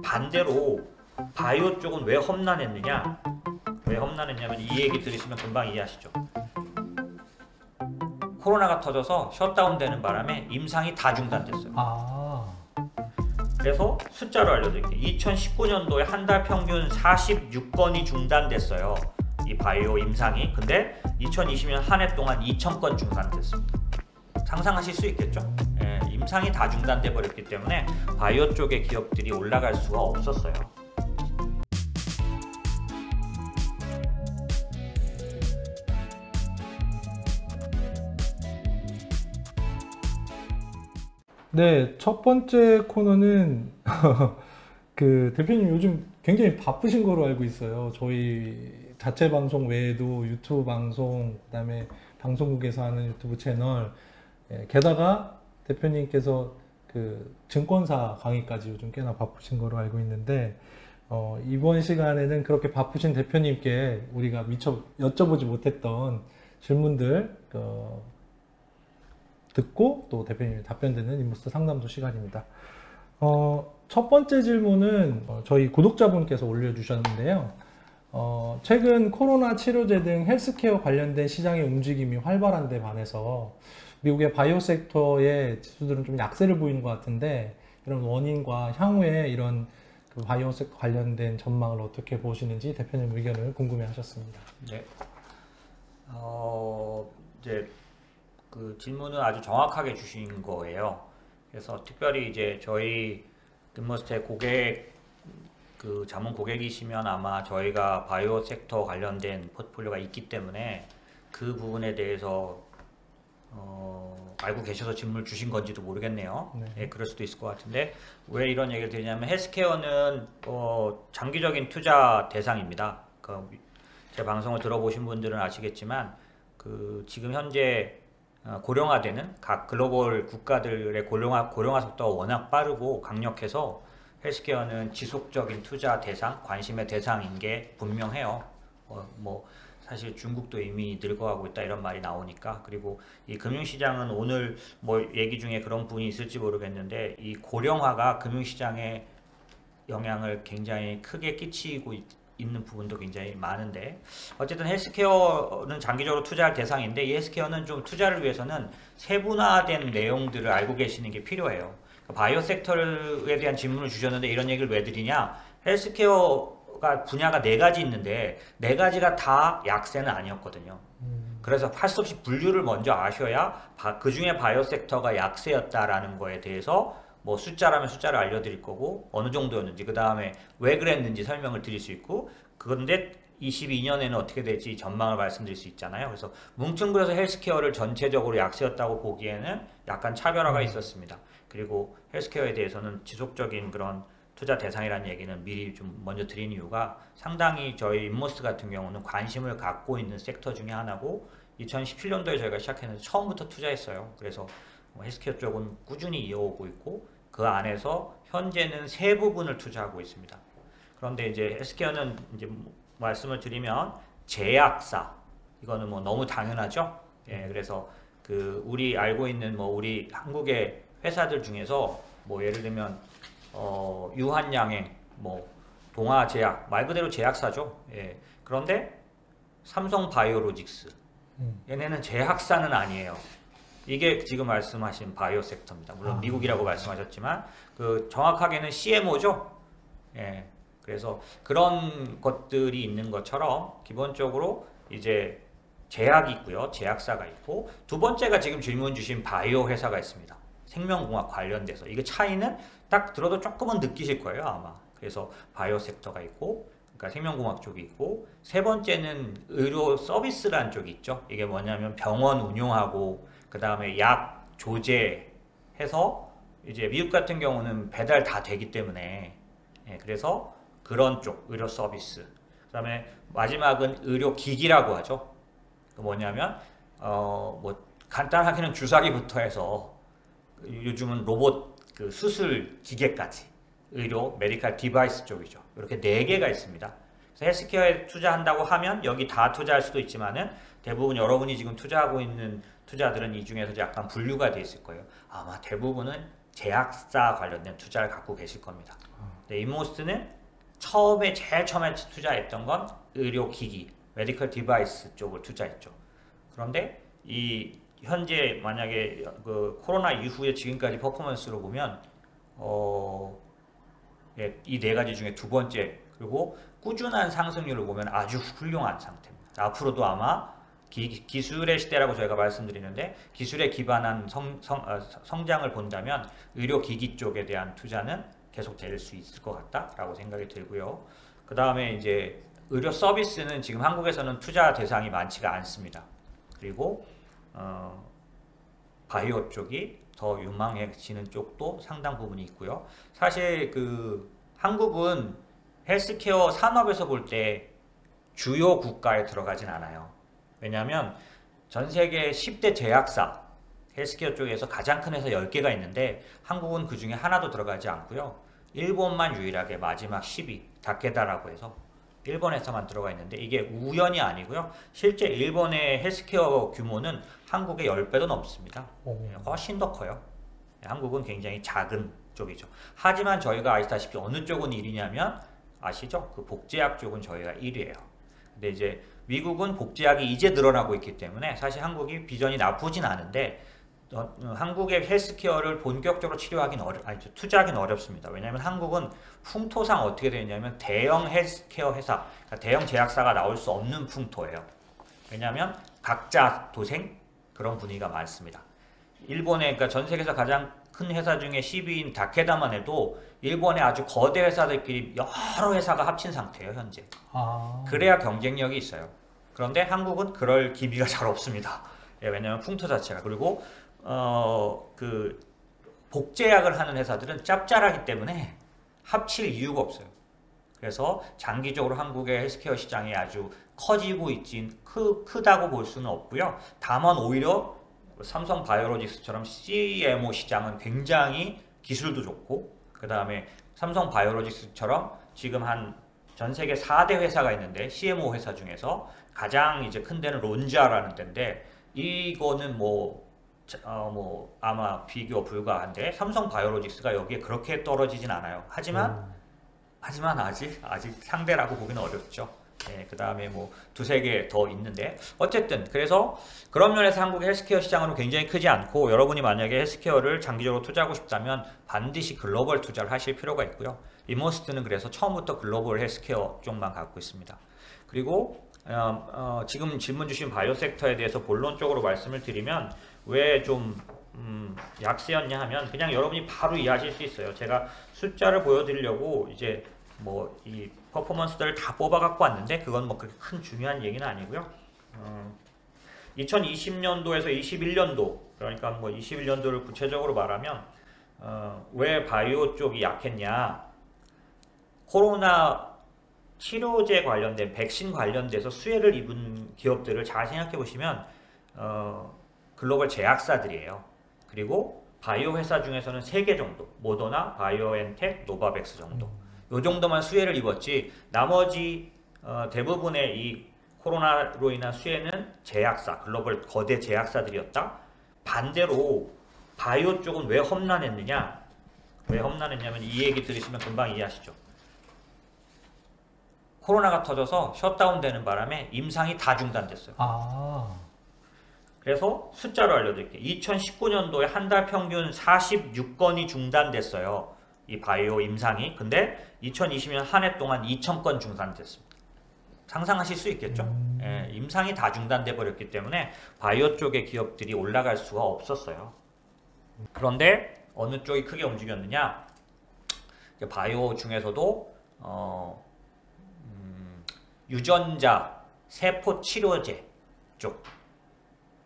반대로 바이오 쪽은 왜 험난했느냐? 왜 험난했냐면 이 얘기 들으시면 금방 이해하시죠. 코로나가 터져서 셧다운 되는 바람에 임상이 다 중단됐어요. 그래서 숫자로 알려드릴게요. 2019년도에 한 달 평균 46건이 중단됐어요. 이 바이오 임상이. 근데 2020년 한 해 동안 2,000건 중단됐습니다. 상상하실 수 있겠죠? 예, 임상이 다 중단돼 버렸기 때문에 바이오 쪽의 기업들이 올라갈 수가 없었어요. 네, 첫 번째 코너는 그 대표님 요즘 굉장히 바쁘신 거로 알고 있어요. 저희 자체 방송 외에도 유튜브 방송, 그다음에 방송국에서 하는 유튜브 채널, 게다가 대표님께서 그 증권사 강의까지 요즘 꽤나 바쁘신 거로 알고 있는데 이번 시간에는 그렇게 바쁘신 대표님께 우리가 미처 여쭤보지 못했던 질문들 듣고 또 대표님이 답변 듣는 인버스터 상담소 시간입니다. 첫 번째 질문은 저희 구독자분께서 올려주셨는데요. 최근 코로나 치료제 등 헬스케어 관련된 시장의 움직임이 활발한 데 반해서 미국의 바이오 섹터의 지수들은 좀 약세를 보이는 것 같은데 이런 원인과 향후에 이런 그 바이오 섹터 관련된 전망을 어떻게 보시는지 대표님 의견을 궁금해 하셨습니다. 네. 이제 그 질문은 아주 정확하게 주신 거예요. 그래서 특별히 이제 저희 인버스터의 고객 그 자문 고객이시면 아마 저희가 바이오 섹터 관련된 포트폴리오가 있기 때문에 그 부분에 대해서 알고 계셔서 질문을 주신 건지도 모르겠네요. 네. 예, 그럴 수도 있을 것 같은데 왜 이런 얘기를 드리냐면 헬스케어는 장기적인 투자 대상입니다. 제 방송을 들어보신 분들은 아시겠지만 그 지금 현재 고령화되는 각 글로벌 국가들의 고령화 속도가 워낙 빠르고 강력해서 헬스케어는 지속적인 투자 대상, 관심의 대상인 게 분명해요. 사실 중국도 이미 늙어가고 있다 이런 말이 나오니까. 그리고 이 금융시장은 오늘 뭐 얘기 중에 그런 부분이 있을지 모르겠는데 이 고령화가 금융시장에 영향을 굉장히 크게 끼치고 있는 부분도 굉장히 많은데 어쨌든 헬스케어는 장기적으로 투자할 대상인데 이 헬스케어는 좀 투자를 위해서는 세분화된 내용들을 알고 계시는 게 필요해요. 바이오 섹터에 대한 질문을 주셨는데 이런 얘기를 왜 드리냐, 헬스케어가 분야가 4가지 있는데 4가지가 다 약세는 아니었거든요. 그래서 할 수 없이 분류를 먼저 아셔야 그 중에 바이오 섹터가 약세였다라는 거에 대해서 뭐 숫자라면 숫자를 알려드릴 거고 어느 정도였는지 그 다음에 왜 그랬는지 설명을 드릴 수 있고 그런데 22년에는 어떻게 될지 전망을 말씀드릴 수 있잖아요. 그래서 뭉뚱그려서 헬스케어를 전체적으로 약세였다고 보기에는 약간 차별화가 있었습니다. 그리고 헬스케어에 대해서는 지속적인 그런 투자 대상이라는 얘기는 미리 좀 먼저 드린 이유가 상당히 저희 인머스 같은 경우는 관심을 갖고 있는 섹터 중에 하나고 2017년도에 저희가 시작했는데 처음부터 투자했어요. 그래서 헬스케어 쪽은 꾸준히 이어오고 있고 그 안에서 현재는 세 부분을 투자하고 있습니다. 그런데 이제 헬스케어는 이제 말씀을 드리면 제약사 이거는 뭐 너무 당연하죠. 예, 그래서 그 우리 알고 있는 뭐 우리 한국의 회사들 중에서 뭐 예를 들면 유한양행, 뭐 동아제약 말 그대로 제약사죠. 예, 그런데 삼성바이오로직스 얘네는 제약사는 아니에요. 이게 지금 말씀하신 바이오 섹터입니다. 물론 미국이라고 말씀하셨지만 그 정확하게는 CMO죠. 예. 그래서 그런 것들이 있는 것처럼 기본적으로 이제 제약이 있고요. 제약사가 있고 두 번째가 지금 질문 주신 바이오 회사가 있습니다. 생명공학 관련돼서 이게 차이는 딱 들어도 조금은 느끼실 거예요, 아마. 그래서 바이오 섹터가 있고 그러니까 생명공학 쪽이 있고 세 번째는 의료 서비스라는 쪽이 있죠. 이게 뭐냐면 병원 운용하고 그 다음에 약 조제해서 이제 미국 같은 경우는 배달 다 되기 때문에 그래서 그런 쪽 의료 서비스 그 다음에 마지막은 의료기기라고 하죠. 뭐냐면 뭐 간단하게는 주사기부터 해서 요즘은 로봇 그 수술 기계까지 의료 메디컬 디바이스 쪽이죠. 이렇게 4개가 있습니다. 그래서 헬스케어에 투자한다고 하면 여기 다 투자할 수도 있지만은 대부분 여러분이 지금 투자하고 있는 투자들은 이 중에서 약간 분류가 돼 있을 거예요. 아마 대부분은 제약사 관련된 투자를 갖고 계실 겁니다. 근데 인모스트는 처음에 제일 처음에 투자했던 건 의료기기, 메디컬 디바이스 쪽을 투자했죠. 그런데 이 현재 만약에 그 코로나 이후에 지금까지 퍼포먼스로 보면 이 네 가지 중에 두 번째, 그리고 꾸준한 상승률을 보면 아주 훌륭한 상태입니다. 앞으로도 아마 기술의 시대라고 저희가 말씀드리는데, 기술에 기반한 성장을 본다면 의료기기 쪽에 대한 투자는 계속 될 수 있을 것 같다라고 생각이 들고요. 그 다음에 이제 의료 서비스는 지금 한국에서는 투자 대상이 많지가 않습니다. 그리고 바이오 쪽이 더 유망해지는 쪽도 상당 부분이 있고요. 사실 그 한국은 헬스케어 산업에서 볼 때 주요 국가에 들어가진 않아요. 왜냐하면 전 세계 10대 제약사, 헬스케어 쪽에서 가장 큰 회사 10개가 있는데 한국은 그 중에 하나도 들어가지 않고요. 일본만 유일하게 마지막 10위, 다케다라고 해서 일본에서만 들어가 있는데, 이게 우연이 아니고요. 실제 일본의 헬스케어 규모는 한국의 10배도 넘습니다. 훨씬 더 커요. 한국은 굉장히 작은 쪽이죠. 하지만 저희가 아시다시피 어느 쪽은 1위냐면 아시죠? 그 복제약 쪽은 저희가 1위예요. 근데 이제 미국은 복제약이 이제 늘어나고 있기 때문에 사실 한국이 비전이 나쁘진 않은데 한국의 헬스케어를 본격적으로 투자하기는 어렵습니다. 왜냐하면 한국은 풍토상 어떻게 되어 있냐면 대형 헬스케어 회사, 그러니까 대형 제약사가 나올 수 없는 풍토예요. 왜냐하면 각자 도생 그런 분위기가 많습니다. 일본의, 그러니까 전 세계에서 가장 큰 회사 중에 10위인 다케다만 해도 일본의 아주 거대 회사들끼리 여러 회사가 합친 상태예요, 현재. 그래야 경쟁력이 있어요. 그런데 한국은 그럴 기미가 잘 없습니다. 왜냐하면 풍토 자체가. 그리고 그 복제약을 하는 회사들은 짭짤하기 때문에 합칠 이유가 없어요. 그래서 장기적으로 한국의 헬스케어 시장이 아주 커지고 있진 크다고 볼 수는 없고요. 다만 오히려 삼성 바이오로직스처럼 CMO 시장은 굉장히 기술도 좋고, 그 다음에 삼성 바이오로직스처럼 지금 전 세계 4대 회사가 있는데 CMO 회사 중에서 가장 이제 큰 데는 론자라는 데인데, 이거는 아마 비교 불가한데 삼성 바이오로직스가 여기에 그렇게 떨어지진 않아요. 하지만 아직 상대라고 보기는 어렵죠. 그 다음에 두세 개 더 있는데, 어쨌든 그래서 그런 면에서 한국의 헬스케어 시장은 굉장히 크지 않고, 여러분이 만약에 헬스케어를 장기적으로 투자하고 싶다면 반드시 글로벌 투자를 하실 필요가 있고요. 인모스트는 그래서 처음부터 글로벌 헬스케어 쪽만 갖고 있습니다. 그리고 지금 질문 주신 바이오 섹터에 대해서 본론적으로 말씀을 드리면 왜 좀 약세였냐 하면, 그냥 여러분이 바로 이해하실 수 있어요. 제가 숫자를 보여드리려고 이제 이 퍼포먼스들을 다 뽑아 갖고 왔는데, 그건 그렇게 큰 중요한 얘기는 아니고요. 2020년도에서 21년도, 그러니까 21년도를 구체적으로 말하면 왜 바이오 쪽이 약했냐, 코로나 치료제 관련된 백신 관련돼서 수혜를 입은 기업들을 잘 생각해 보시면 글로벌 제약사들이에요. 그리고 바이오 회사 중에서는 3개 정도, 모더나, 바이오엔텍, 노바백스 정도, 요 정도만 수혜를 입었지, 나머지 대부분의 이 코로나로 인한 수혜는 제약사, 글로벌 거대 제약사들이었다. 반대로 바이오 쪽은 왜 험난했느냐, 왜 험난했냐면 이 얘기 들으시면 금방 이해하시죠. 코로나가 터져서 셧다운 되는 바람에 임상이 다 중단됐어요. 그래서 숫자로 알려드릴게요. 2019년도에 한 달 평균 46건이 중단됐어요. 이 바이오 임상이. 근데 2020년 한 해 동안 2,000건 중단됐습니다. 상상하실 수 있겠죠? 임상이 다 중단돼 버렸기 때문에 바이오 쪽의 기업들이 올라갈 수가 없었어요. 그런데 어느 쪽이 크게 움직였느냐? 바이오 중에서도 유전자 세포 치료제 쪽,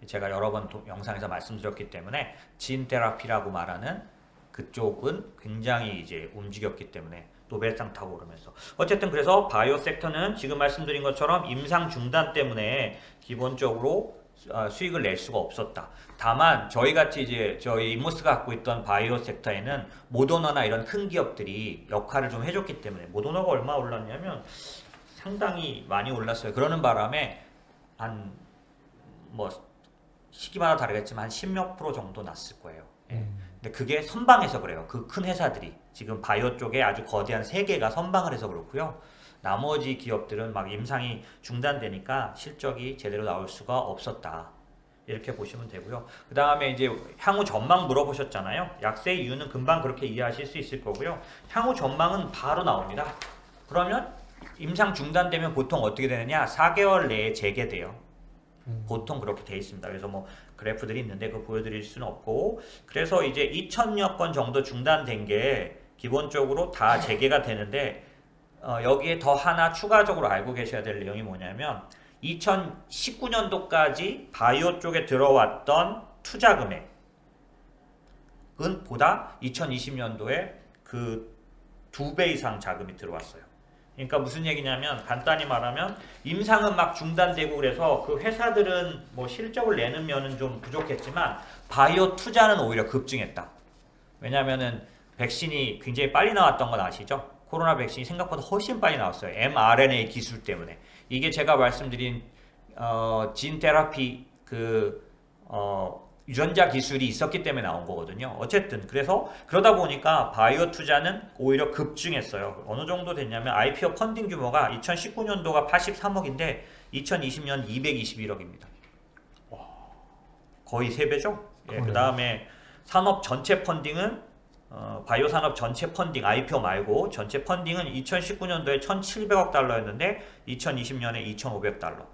제가 여러 번 영상에서 말씀드렸기 때문에 진 테라피라고 말하는 그쪽은 굉장히 이제 움직였기 때문에 노벨상 타고 그러면서, 어쨌든 그래서 바이오 섹터는 지금 말씀드린 것처럼 임상 중단 때문에 기본적으로 수익을 낼 수가 없었다. 다만 저희같이 이제 저희 인모스가 갖고 있던 바이오 섹터에는 모더나나 이런 큰 기업들이 역할을 좀 해줬기 때문에, 모더나가 얼마 올랐냐면 상당히 많이 올랐어요. 그러는 바람에 시기마다 다르겠지만 한 10몇% 정도 났을 거예요. 근데 그게 선방해서 그래요. 그 큰 회사들이 지금 바이오 쪽에 아주 거대한 세 개가 선방을 해서 그렇고요. 나머지 기업들은 막 임상이 중단되니까 실적이 제대로 나올 수가 없었다. 이렇게 보시면 되고요. 그 다음에 이제 향후 전망 물어보셨잖아요. 약세 이유는 금방 그렇게 이해하실 수 있을 거고요. 향후 전망은 바로 나옵니다. 그러면 임상 중단되면 보통 어떻게 되느냐? 4개월 내에 재개돼요. 보통 그렇게 돼 있습니다. 그래서 뭐 그래프들이 있는데 그거 보여드릴 수는 없고, 그래서 이제 2,000여 건 정도 중단된 게 기본적으로 다 재개가 되는데, 여기에 더 하나 추가적으로 알고 계셔야 될 내용이 뭐냐면 2019년도까지 바이오 쪽에 들어왔던 투자 금액은 보다 2020년도에 그 2배 이상 자금이 들어왔어요. 그러니까 무슨 얘기냐면 간단히 말하면 임상은 막 중단되고 그래서 그 회사들은 뭐 실적을 내는 면은 좀 부족했지만 바이오 투자는 오히려 급증했다. 왜냐면은 백신이 굉장히 빨리 나왔던 건 아시죠? 코로나 백신이 생각보다 훨씬 빨리 나왔어요. mRNA 기술 때문에. 이게 제가 말씀드린 진 테라피 유전자 기술이 있었기 때문에 나온 거거든요. 어쨌든 그래서 그러다 보니까 바이오 투자는 오히려 급증했어요. 어느 정도 됐냐면 IPO 펀딩 규모가 2019년도가 83억인데 2020년 221억입니다. 거의 3배죠? 예, 그 다음에 산업 전체 펀딩은 바이오 산업 전체 펀딩, IPO 말고 전체 펀딩은 2019년도에 1,700억 달러였는데 2020년에 2,500달러.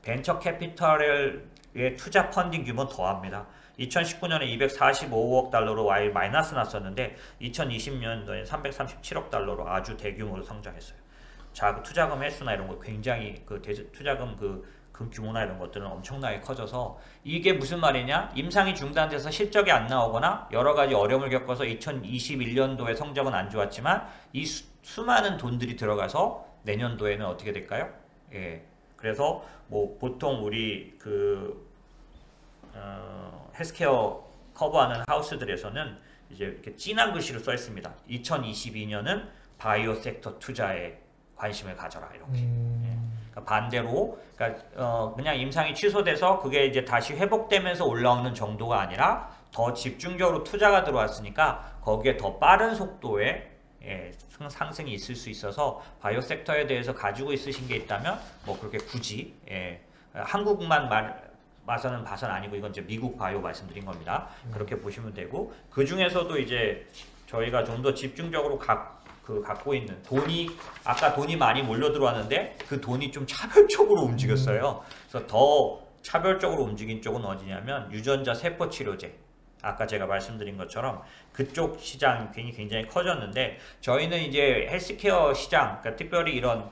벤처 캐피털의 투자 펀딩 규모는 더합니다. 2019년에 245억 달러로 마이너스 났었는데 2020년도에 337억 달러로 아주 대규모로 성장했어요. 자, 그 투자금 횟수나 이런 거 굉장히 투자금 그 규모나 이런 것들은 엄청나게 커져서 이게 무슨 말이냐? 임상이 중단돼서 실적이 안 나오거나 여러 가지 어려움을 겪어서 2021년도에 성적은 안 좋았지만 이 수많은 돈들이 들어가서 내년도에는 어떻게 될까요? 예. 그래서 뭐 보통 우리 헬스케어 커버하는 하우스들에서는 이제 이렇게 진한 글씨로 써 있습니다. 2022년은 바이오 섹터 투자에 관심을 가져라 이렇게. 예. 그러니까 반대로, 그러니까 그냥 임상이 취소돼서 그게 이제 다시 회복되면서 올라오는 정도가 아니라 더 집중적으로 투자가 들어왔으니까 거기에 더 빠른 속도의 상승이 있을 수 있어서 바이오 섹터에 대해서 가지고 있으신 게 있다면 뭐 그렇게 굳이 한국만 봐서는 아니고 이건 이제 미국 바이오 말씀드린 겁니다. 그렇게 보시면 되고, 그 중에서도 이제 저희가 좀 더 집중적으로 갖고 있는 아까 돈이 많이 몰려 들어왔는데 그 돈이 좀 차별적으로 움직였어요. 그래서 더 차별적으로 움직인 쪽은 어디냐면 유전자 세포 치료제. 아까 제가 말씀드린 것처럼 그쪽 시장이 굉장히 커졌는데, 저희는 이제 헬스케어 시장, 그러니까 특별히 이런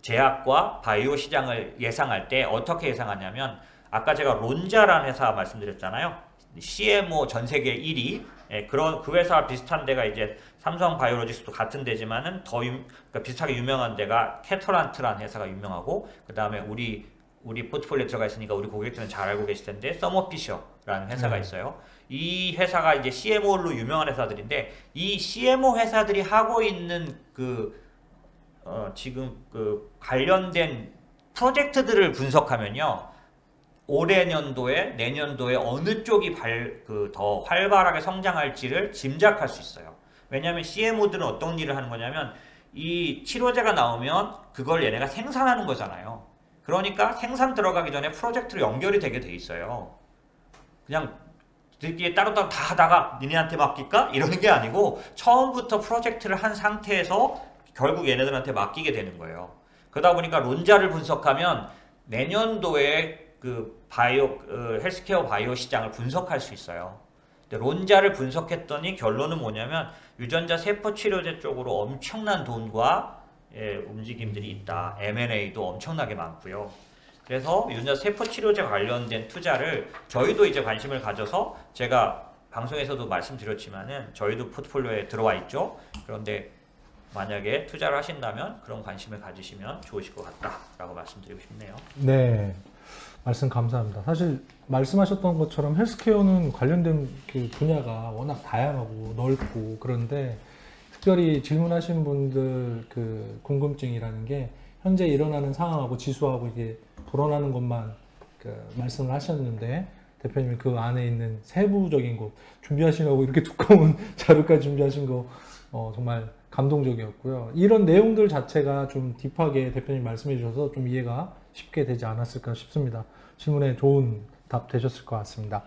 제약과 바이오 시장을 예상할 때 어떻게 예상하냐면, 아까 제가 론자라는 회사 말씀드렸잖아요. CMO 전 세계 1위. 그 회사와 비슷한 데가 이제 삼성 바이오로직스도 같은 데지만은 그러니까 비슷하게 유명한 데가 캐터란트라는 회사가 유명하고, 그 다음에 우리 포트폴리오에 들어가 있으니까 우리 고객들은 잘 알고 계실 텐데 서머피셔라는 회사가 있어요. 이 회사가 이제 CMO로 유명한 회사들인데, 이 CMO 회사들이 하고 있는 지금 관련된 프로젝트들을 분석하면요, 올해 년도에 내년도에 어느 쪽이 더 활발하게 성장할지를 짐작할 수 있어요. 왜냐하면 CMO들은 어떤 일을 하는 거냐면 이 치료제가 나오면 그걸 얘네가 생산하는 거잖아요. 그러니까 생산 들어가기 전에 프로젝트로 연결이 되게 돼 있어요. 그냥 들끼리 따로따로 다 하다가 니네한테 맡길까? 이러는 게 아니고 처음부터 프로젝트를 한 상태에서 결국 얘네들한테 맡기게 되는 거예요. 그러다 보니까 론자를 분석하면 내년도에 헬스케어 바이오 시장을 분석할 수 있어요. 근데 론자를 분석했더니 결론은 뭐냐면 유전자 세포 치료제 쪽으로 엄청난 돈과 움직임들이 있다. M&A도 엄청나게 많고요. 그래서 유전자 세포 치료제 관련된 투자를 저희도 이제 관심을 가져서, 제가 방송에서도 말씀드렸지만은 저희도 포트폴리오에 들어와 있죠. 그런데 만약에 투자를 하신다면 그런 관심을 가지시면 좋으실 것 같다라고 말씀드리고 싶네요. 네, 말씀 감사합니다. 사실 말씀하셨던 것처럼 헬스케어는 관련된 그 분야가 워낙 다양하고 넓고, 그런데 특별히 질문하신 분들 그 궁금증이라는 게 현재 일어나는 상황하고 지수하고 이게 불어나는 것만 말씀을 하셨는데, 대표님이 그 안에 있는 세부적인 것 준비하시라고 이렇게 두꺼운 자료까지 준비하신 거 정말 감동적이었고요. 이런 내용들 자체가 좀 딥하게 대표님 말씀해 주셔서 좀 이해가 쉽게 되지 않았을까 싶습니다. 질문에 좋은 답 되셨을 것 같습니다.